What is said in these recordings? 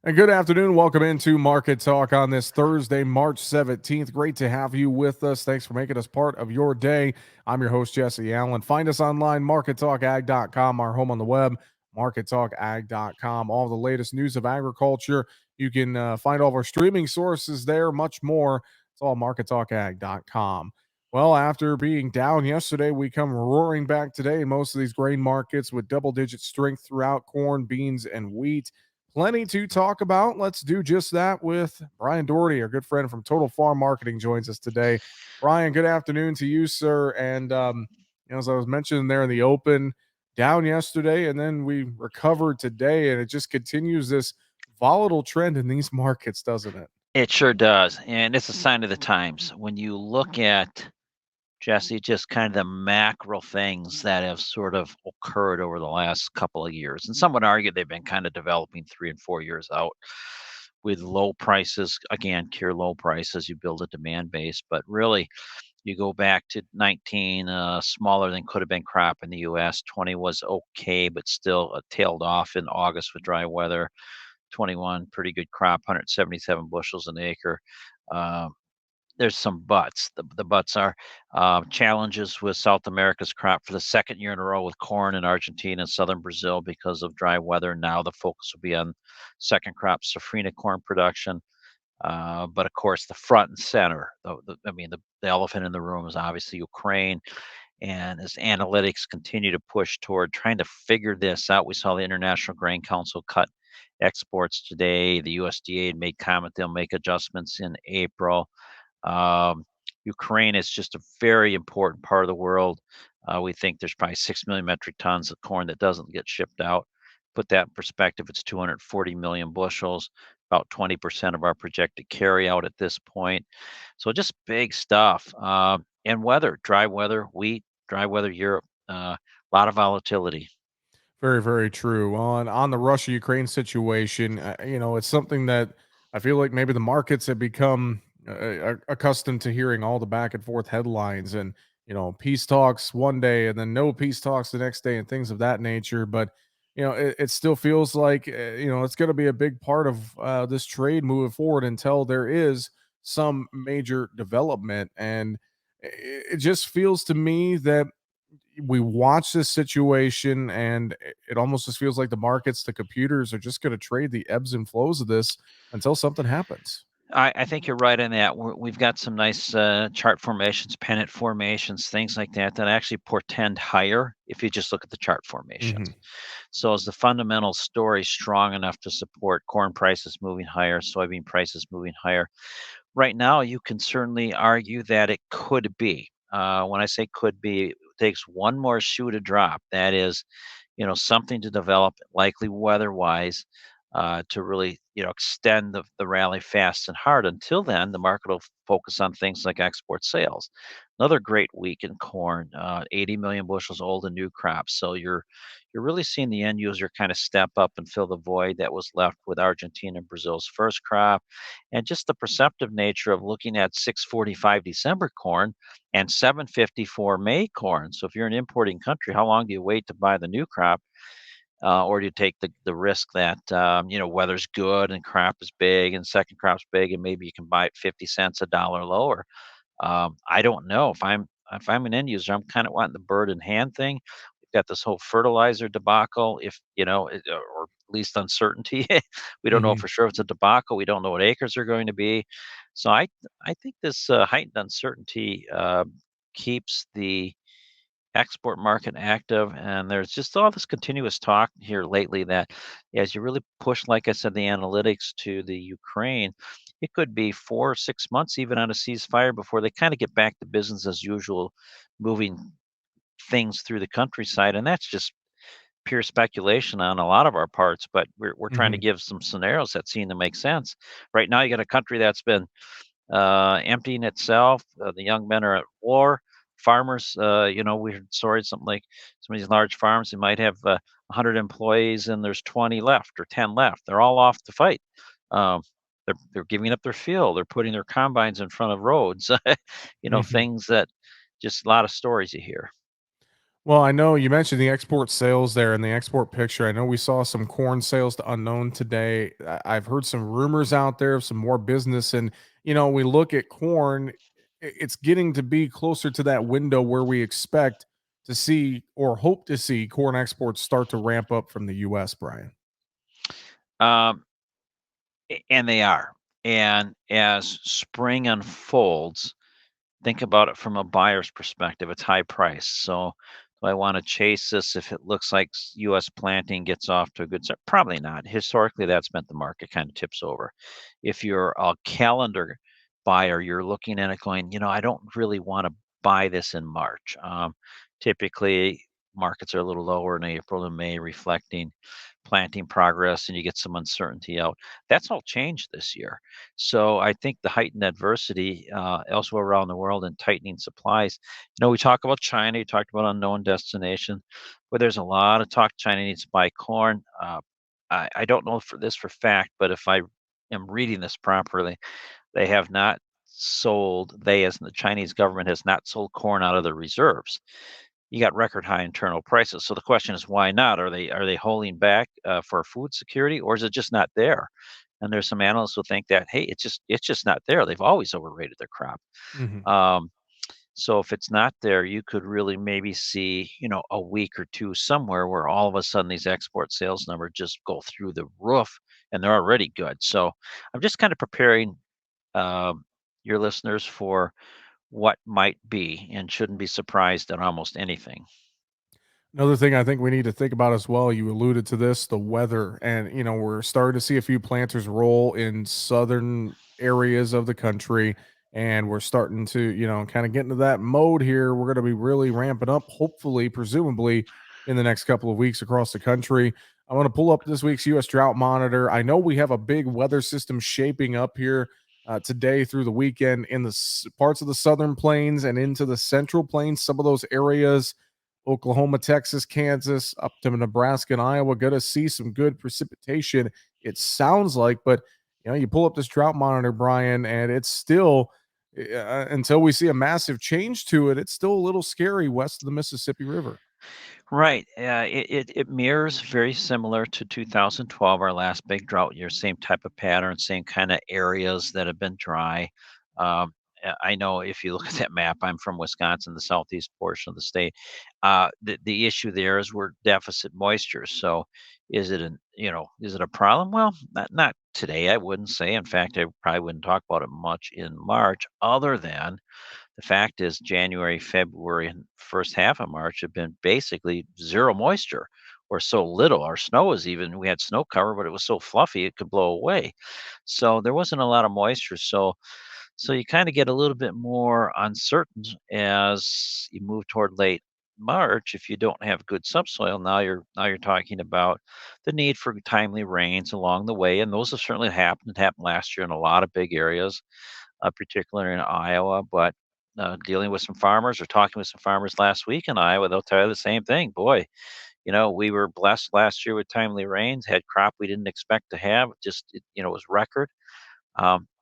And good afternoon. Welcome into Market Talk on this Thursday, March 17th. Great to have you with us. Thanks for making us part of your day. I'm your host, Jesse Allen. Find us online, markettalkag.com, our home on the web, markettalkag.com. All the latest news of agriculture. You can find all of our streaming sources there, much more. It's all markettalkag.com. Well, after being down yesterday, we come roaring back today in most of these grain markets with double digit strength throughout corn, beans, and wheat. Plenty to talk about. Let's do just that with Bryan Doherty, our good friend from Total Farm Marketing, joins us today. Bryan, good afternoon to you, sir. And as I was mentioning there in the open, down yesterday, and then we recovered today, and it just continues this volatile trend in these markets, doesn't it? It sure does, and it's a sign of the times. When you look at, Jesse, just kind of the macro things that have sort of occurred over the last couple of years, and some would argue they've been kind of developing 3 and 4 years out with low prices. Again, cure low prices, you build a demand base, but really, you go back to 19, smaller than could have been crop in the US. 20 was okay, but still tailed off in August with dry weather. 21, pretty good crop, 177 bushels an acre. Uh, there's some buts. The buts are challenges with South America's crop for the second year in a row with corn in Argentina and southern Brazil because of dry weather. Now the focus will be on second crop safrinha corn production. But of course, the front and center, the elephant in the room is obviously Ukraine. And as analytics continue to push toward trying to figure this out, we saw the International Grain Council cut exports today. The USDA had made comment they'll make adjustments in April. Um, Ukraine is just a very important part of the world. We think there's probably 6 million metric tons of corn that doesn't get shipped out. Put that in perspective, it's 240 million bushels, about 20% of our projected carryout at this point. So just big stuff. And weather, dry weather, wheat, dry weather Europe, a lot of volatility. Very, very true. On the Russia Ukraine situation, it's something that I feel like maybe the markets have become accustomed to hearing all the back and forth headlines and peace talks one day and then no peace talks the next day and things of that nature. But it still feels like it's going to be a big part of this trade moving forward until there is some major development. And it just feels to me that we watch this situation and it almost just feels like the markets, the computers are just going to trade the ebbs and flows of this until something happens. I think you're right on that. We've got some nice chart formations, pennant formations, things like that, that actually portend higher if you just look at the chart formations. Hmm. So, is the fundamental story strong enough to support corn prices moving higher, soybean prices moving higher? Right now, you can certainly argue that it could be. When I say could be, it takes one more shoe to drop. That is, something to develop, likely weather-wise, to really, extend the rally fast and hard. Until then, the market will focus on things like export sales. Another great week in corn, 80 million bushels old and new crops. So you're really seeing the end user kind of step up and fill the void that was left with Argentina and Brazil's first crop, and just the perceptive nature of looking at 645 December corn and 754 May corn. So if you're an importing country, how long do you wait to buy the new crop? Or do you take the risk that weather's good and crop is big and second crop's big and maybe you can buy it 50 cents a dollar lower? I don't know if I'm an end user, I'm kind of wanting the bird in hand thing. We've got this whole fertilizer debacle, if or at least uncertainty. We don't know Hmm. for sure if it's a debacle. We don't know what acres are going to be. So I think this heightened uncertainty keeps the export market active, and there's just all this continuous talk here lately that as you really push, like I said, the analytics to the Ukraine, it could be 4 or 6 months even on a ceasefire before they kind of get back to business as usual, moving things through the countryside. And that's just pure speculation on a lot of our parts, but we're trying to Hmm. give some scenarios that seem to make sense. Right now, you got a country that's been emptying itself. The young men are at war. Farmers, we heard stories, something like some of these large farms, they might have 100 employees and there's 20 left or 10 left. They're all off to fight. Um, they're giving up their field. They're putting their combines in front of roads. Hmm. Things that just a lot of stories you hear. Well, I know you mentioned the export sales there and the export picture. I know we saw some corn sales to unknown today. I've heard some rumors out there of some more business. And, we look at corn, it's getting to be closer to that window where we expect to see or hope to see corn exports start to ramp up from the US, Brian. Um, and they are. And as spring unfolds, think about it from a buyer's perspective. It's high price. So do I want to chase this if it looks like US planting gets off to a good start? Probably not. Historically, that's meant the market kind of tips over. If you're a calendar buyer, you're looking at it going, I don't really want to buy this in March. Typically, markets are a little lower in April and May, reflecting planting progress, and you get some uncertainty out. That's all changed this year. So I think the heightened adversity elsewhere around the world and tightening supplies. We talk about China. You talked about unknown destination, but there's a lot of talk. China needs to buy corn. I don't know for this for fact, but if I am reading this properly, they have not sold. They, as in the Chinese government, has not sold corn out of their reserves. You got record high internal prices. So the question is, why not? Are they holding back for food security, or is it just not there? And there's some analysts who think that, hey, it's just not there. They've always overrated their crop. Hmm. Um, so if it's not there, you could really maybe see, a week or two somewhere where all of a sudden these export sales numbers just go through the roof, and they're already good. So I'm just kind of preparing um, your listeners for what might be, and shouldn't be surprised at almost anything. Another thing I think we need to think about as well, you alluded to this, the weather. And, we're starting to see a few planters roll in southern areas of the country. And we're starting to, kind of get into that mode here. We're going to be really ramping up, hopefully, presumably, in the next couple of weeks across the country. I want to pull up this week's U.S. Drought Monitor. I know we have a big weather system shaping up here today through the weekend in the parts of the southern plains and into the central plains. Some of those areas, Oklahoma, Texas, Kansas, up to Nebraska and Iowa, going to see some good precipitation, it sounds like. But, you pull up this drought monitor, Brian, and it's still, until we see a massive change to it, it's still a little scary west of the Mississippi River. Right. It mirrors very similar to 2012, our last big drought year. Same type of pattern, same kind of areas that have been dry. I know if you look at that map, I'm from Wisconsin, the southeast portion of the state. The issue there is we're deficit moisture. So is it a problem? Well, not today. I wouldn't say. In fact, I probably wouldn't talk about it much in March, other than the fact is January, February, and first half of March have been basically zero moisture, or so little. Our snow was even, we had snow cover, but it was so fluffy it could blow away. So there wasn't a lot of moisture. So you kind of get a little bit more uncertain as you move toward late March. If you don't have good subsoil, now you're talking about the need for timely rains along the way, and those have certainly happened. It happened last year in a lot of big areas, particularly in Iowa. But dealing with some farmers or talking with some farmers last week in Iowa, they'll tell you the same thing. Boy, we were blessed last year with timely rains, had crop we didn't expect to have. It was record.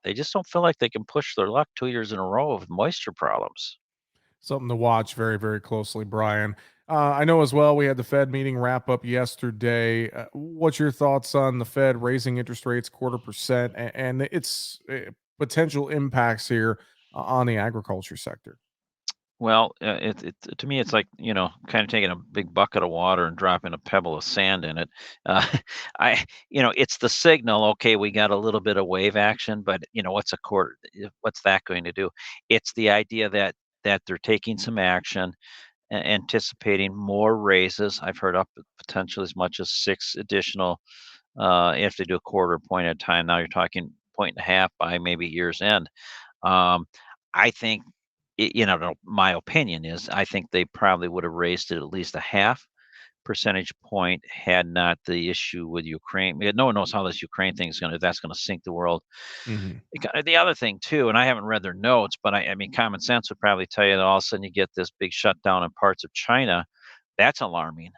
They just don't feel like they can push their luck 2 years in a row of moisture problems. Something to watch very, very closely, Brian. I know as well we had the Fed meeting wrap up yesterday. What's your thoughts on the Fed raising interest rates 1/4% and its potential impacts here on the agriculture sector? Well, to me, it's like, kind of taking a big bucket of water and dropping a pebble of sand in it. Uh, it's the signal. Okay, we got a little bit of wave action, but what's a quarter? What's that going to do? It's the idea that they're taking some action, anticipating more raises. I've heard up potentially as much as six additional. If they do a quarter point at a time, now you're talking point and a half by maybe year's end. Um, I think, my opinion is I think they probably would have raised it at least a half percentage point had not the issue with Ukraine. No one knows how this Ukraine thing is going to, that's going to sink the world. Hmm. The other thing too, and I haven't read their notes, but I mean, common sense would probably tell you that all of a sudden you get this big shutdown in parts of China. That's alarming,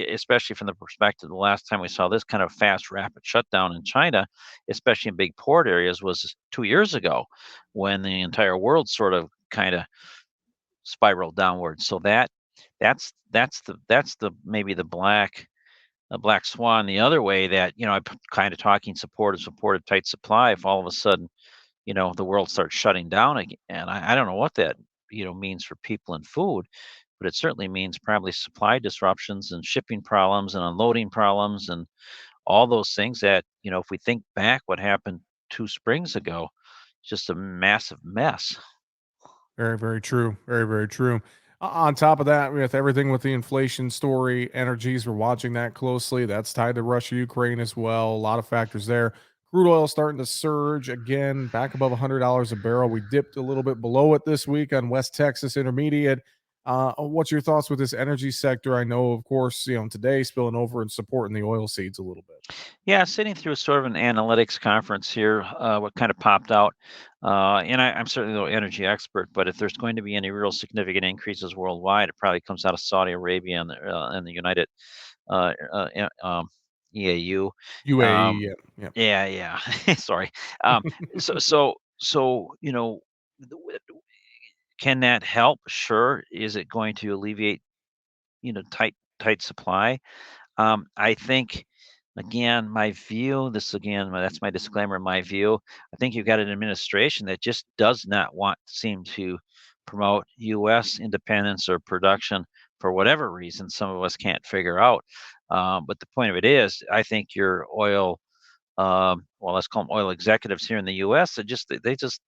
especially from the perspective the last time we saw this kind of fast, rapid shutdown in China, especially in big port areas, was 2 years ago, when the entire world sort of kind of spiraled downwards. So that That's the maybe the black swan the other way that, I'm kind of talking supportive, tight supply. If all of a sudden, the world starts shutting down again, and I don't know what that, means for people and food, but it certainly means probably supply disruptions and shipping problems and unloading problems and all those things that, if we think back what happened 2 springs ago, just a massive mess. Very, very true. Very, very true. On top of that, with everything with the inflation story, energies, we're watching that closely. That's tied to Russia, Ukraine as well. A lot of factors there. Crude oil starting to surge again, back above $100 a barrel. We dipped a little bit below it this week on West Texas Intermediate. What's your thoughts with this energy sector? I know, of course, today spilling over and supporting the oil seeds a little bit. Yeah, sitting through sort of an analytics conference here, what kind of popped out, and I'm certainly no energy expert, but if there's going to be any real significant increases worldwide, it probably comes out of Saudi Arabia and the United EAU. UAE, Um, yeah, yeah. yeah, yeah. Sorry. Um, so can that help? Sure. Is it going to alleviate tight supply? I think, again, my view, that's my disclaimer, my view. I think you've got an administration that just does not seem to promote U.S. independence or production for whatever reason some of us can't figure out. But the point of it is, I think your oil, well, let's call them oil executives here in the U.S. They just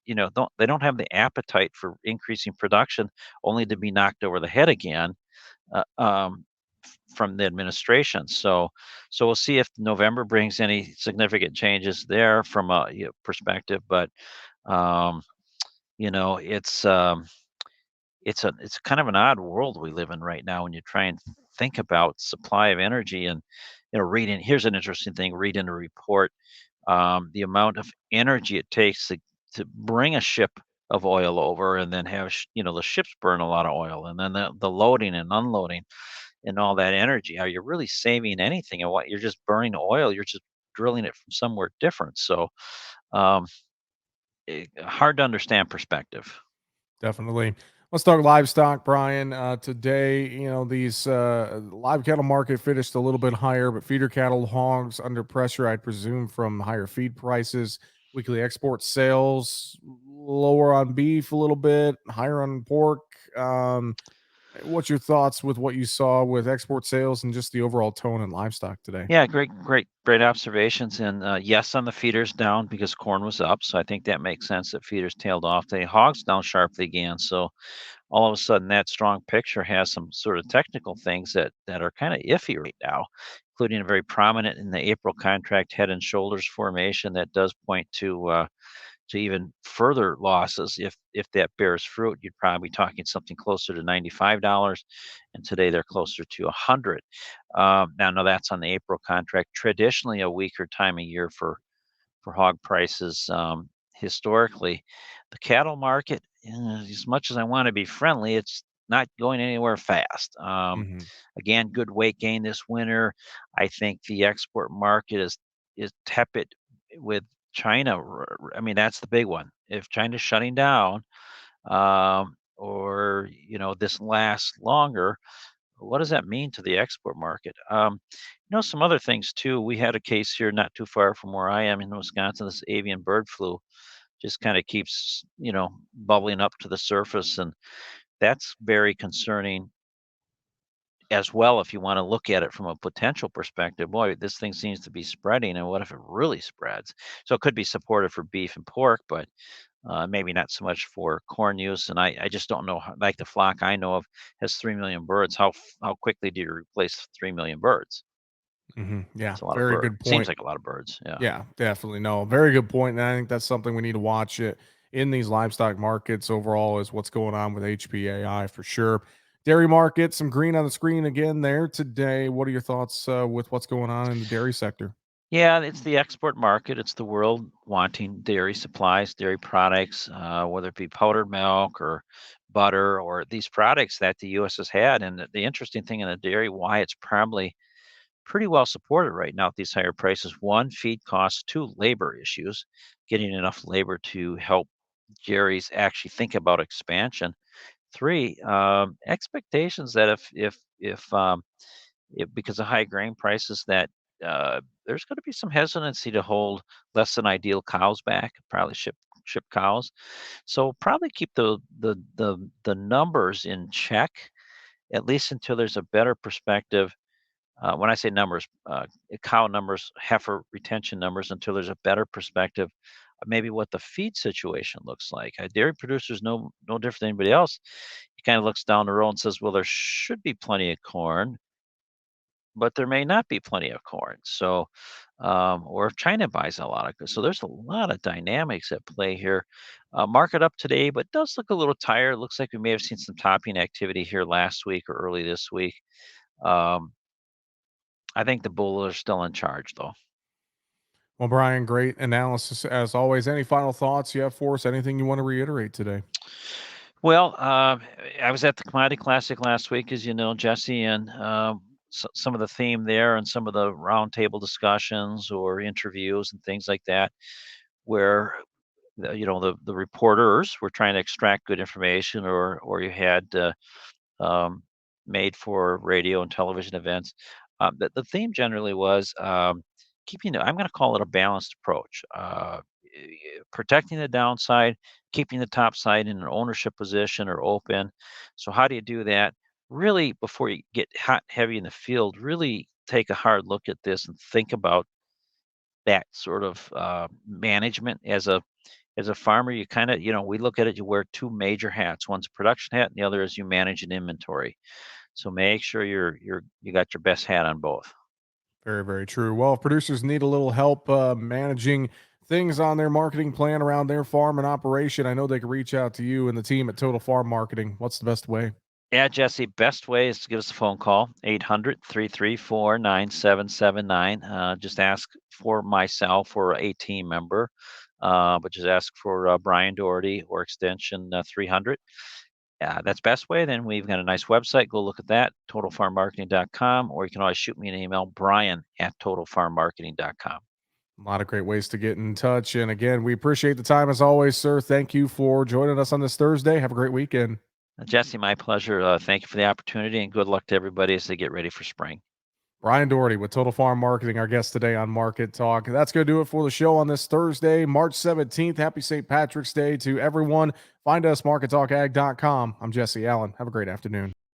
don't have the appetite for increasing production, only to be knocked over the head again uh, um, from the administration. So we'll see if November brings any significant changes there from a perspective. But um, it's it's kind of an odd world we live in right now when you try and think about supply of energy and reading. Here's an interesting thing: reading a report, the amount of energy it takes to bring a ship of oil over and then have the ships burn a lot of oil and then the loading and unloading and all that energy. Are you really saving anything? And what you're just burning oil, you're just drilling it from somewhere different. So um, hard to understand perspective. Definitely. Let's talk livestock, Brian. Today, these live cattle market finished a little bit higher, but feeder cattle, hogs under pressure, I presume, from higher feed prices. Weekly export sales lower on beef a little bit, higher on pork. What's your thoughts with what you saw with export sales and just the overall tone in livestock today? Yeah, great observations. And yes, on the feeders down because corn was up. So I think that makes sense that feeders tailed off. The hogs down sharply again. So all of a sudden that strong picture has some sort of technical things that are kind of iffy right now, including a very prominent in the April contract head and shoulders formation that does point to even further losses. If that bears fruit, you'd probably be talking something closer to $95, and today they're closer to 100. Now, no, that's on the April contract. Traditionally, a weaker time of year for hog prices. Historically, the cattle market, as much as I want to be friendly, it's not going anywhere fast. Hmm. Again, good weight gain this winter. I think the export market is tepid with China. I mean, that's the big one. If China's shutting down, or this lasts longer, what does that mean to the export market? Some other things too. We had a case here not too far from where I am in Wisconsin. This avian bird flu just kind of keeps, bubbling up to the surface, and that's very concerning as well. If you want to look at it from a potential perspective, boy, this thing seems to be spreading, and what if it really spreads? So it could be supportive for beef and pork, but maybe not so much for corn use. And I just don't know. Like the flock I know of has 3 million birds. How quickly do you replace 3 million birds? Hmm. Yeah, It's a lot of very birds. good Seems point. like a lot of birds. Yeah. Yeah, definitely. No, very good point. And I think that's something we need to watch it in these livestock markets overall is what's going on with HPAI for sure. Dairy market, some green on the screen again there today. What are your thoughts with what's going on in the dairy sector? Yeah, it's the export market. It's the world wanting dairy supplies, dairy products, whether it be powdered milk or butter or these products that the U.S. has had. And the interesting thing in the dairy, why it's probably pretty well supported right now at these higher prices. One, feed costs. Two, labor issues, getting enough labor to help dairies actually think about expansion. Three, expectations that if because of high grain prices that there's going to be some hesitancy to hold less than ideal cows back, probably ship cows. So probably keep the numbers in check at least until there's a better perspective. When I say numbers, cow numbers, heifer retention numbers, until there's a better perspective of maybe what the feed situation looks like. Dairy producers no different than anybody else. He kind of looks down the road and says, "Well, there should be plenty of corn, but there may not be plenty of corn." So, or if China buys a lot of, so there's a lot of dynamics at play here. Market up today, but does look a little tired. Looks like we may have seen some topping activity here last week or early this week. Um, I think the Bulls are still in charge, though. Well, Bryan, great analysis as always. Any final thoughts you have for us? Anything you want to reiterate today? Well, I was at the Commodity Classic last week, as you know, Jesse, and some of the theme there and some of the roundtable discussions or interviews and things like that, where the reporters were trying to extract good information, or you had um, made for radio and television events. The theme generally was keeping, I'm going to call it a balanced approach, protecting the downside, keeping the top side in an ownership position or open. So, how do you do that? Really, before you get hot, heavy in the field, really take a hard look at this and think about that sort of management as a farmer. You kind of, we look at it, you wear two major hats. One's a production hat and the other is you manage an inventory. So make sure you got your best hat on both. Very, very true. Well, if producers need a little help managing things on their marketing plan around their farm and operation, I know they can reach out to you and the team at Total Farm Marketing. What's the best way? Yeah, Jesse, best way is to give us a phone call, 800-334-9779. Just ask for myself or a team member, but just ask for Bryan Doherty or extension 300. Yeah, that's best way. Then we've got a nice website. Go look at that, totalfarmmarketing.com, or you can always shoot me an email, Bryan@totalfarmmarketing.com. A lot of great ways to get in touch. And again, we appreciate the time as always, sir. Thank you for joining us on this Thursday. Have a great weekend. Jesse, my pleasure. Thank you for the opportunity and good luck to everybody as they get ready for spring. Bryan Doherty with Total Farm Marketing, our guest today on Market Talk. That's going to do it for the show on this Thursday, March 17th. Happy St. Patrick's Day to everyone. Find us, markettalkag.com. I'm Jesse Allen. Have a great afternoon.